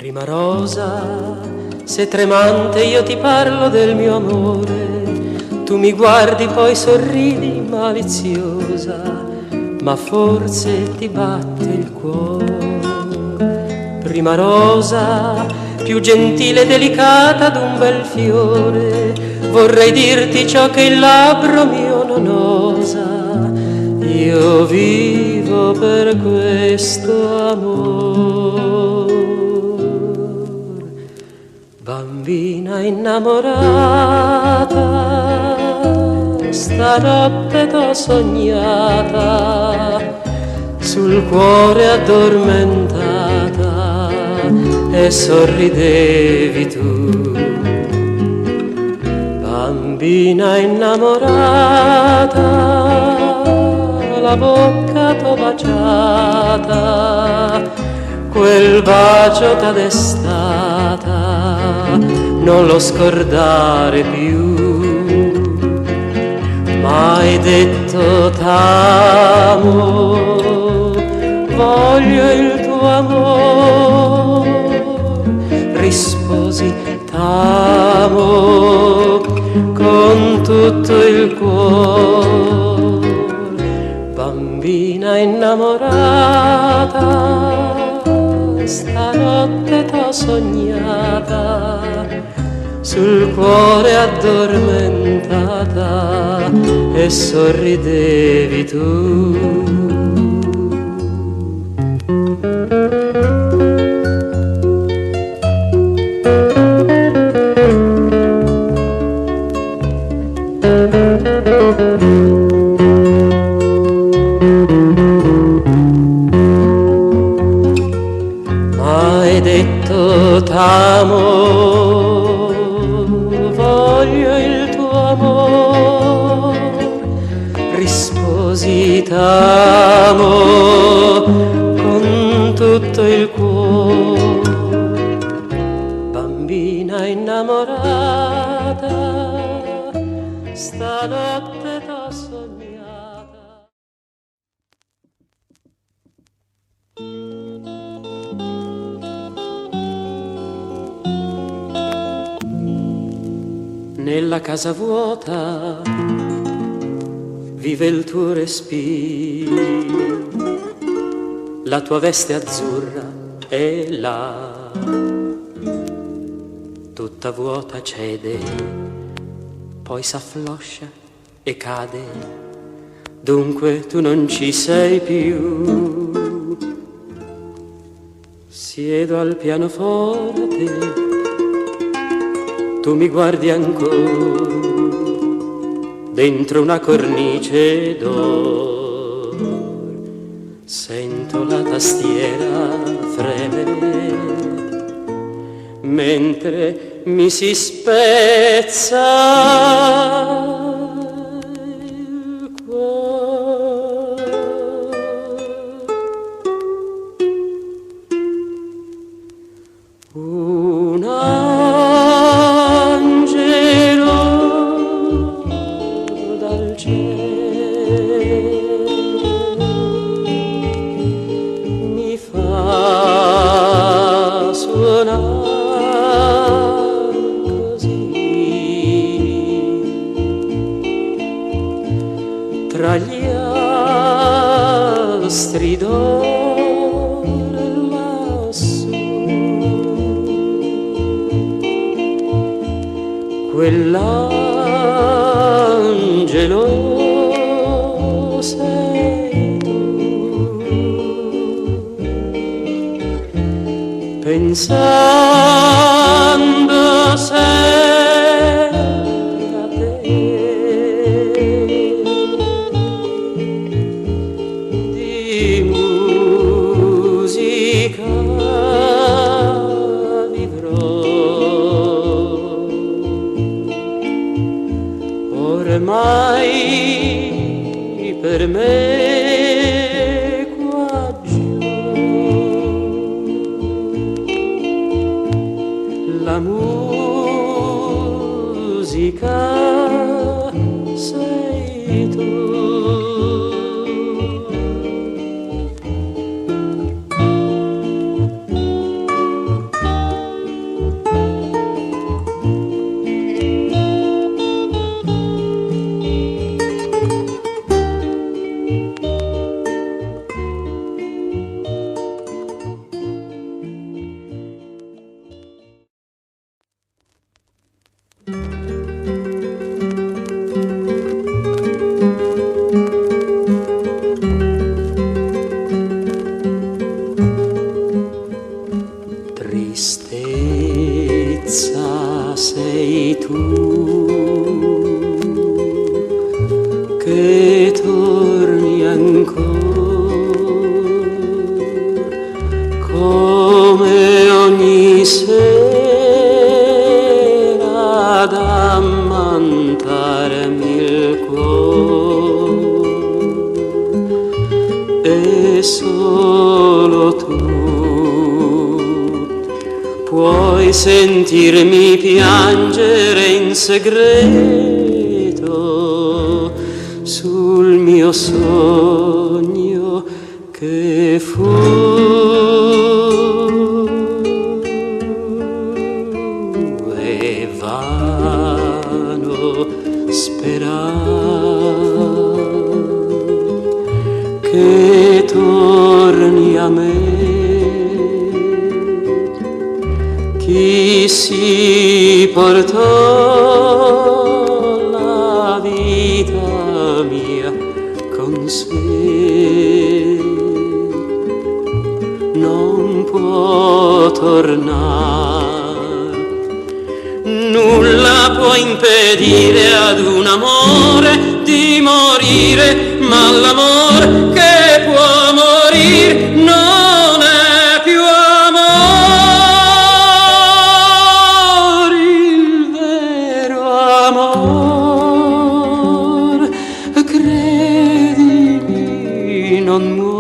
Prima rosa, se tremante io ti parlo del mio amore, tu mi guardi poi sorridi maliziosa, ma forse ti batte il cuore. Prima rosa, più gentile e delicata d'un bel fiore, vorrei dirti ciò che il labbro mio non osa. Io vivo per questo amor. Bambina innamorata, stanotte t'ho sognata, sul cuore addormentata e sorridevi tu. Bambina innamorata, la bocca t'ho baciata, quel bacio t'ha destata, non lo scordare più. M'hai detto t'amo, voglio il tuo amor, risposi t'amo con tutto il cuore. Bambina innamorata, stanotte t'ho sognata, sul cuore addormentata e sorridevi tu. M'hai detto t'amo, voglio il tuo amor, risposi t'amo con tutto il cuore. Bambina innamorata, stanotte t'ho sognata. Nella casa vuota vive il tuo respiro, la tua veste azzurra è là, tutta vuota cede, poi s'affloscia e cade, dunque tu non ci sei più. Siedo al pianoforte, tu mi guardi ancora, dentro una cornice d'or, sento la tastiera fremere, mentre mi si spezza il cuore. Un angelo dal cielo mi fa suonare così, tra gli astri d'oro lassù. Quell'angelo sei tu, pensando sempre a te, di musica ormai per me qua giù la musica sei tu. solo tu puoi sentirmi piangere in segreto sul mio sogno che fu. E vano sperare che torni a me. Chi si portò la vita mia con sé non può tornare. Nulla può impedire ad un amore di morire, ma l'amor che può morire non è più amore. Il vero amor, credimi, non muore.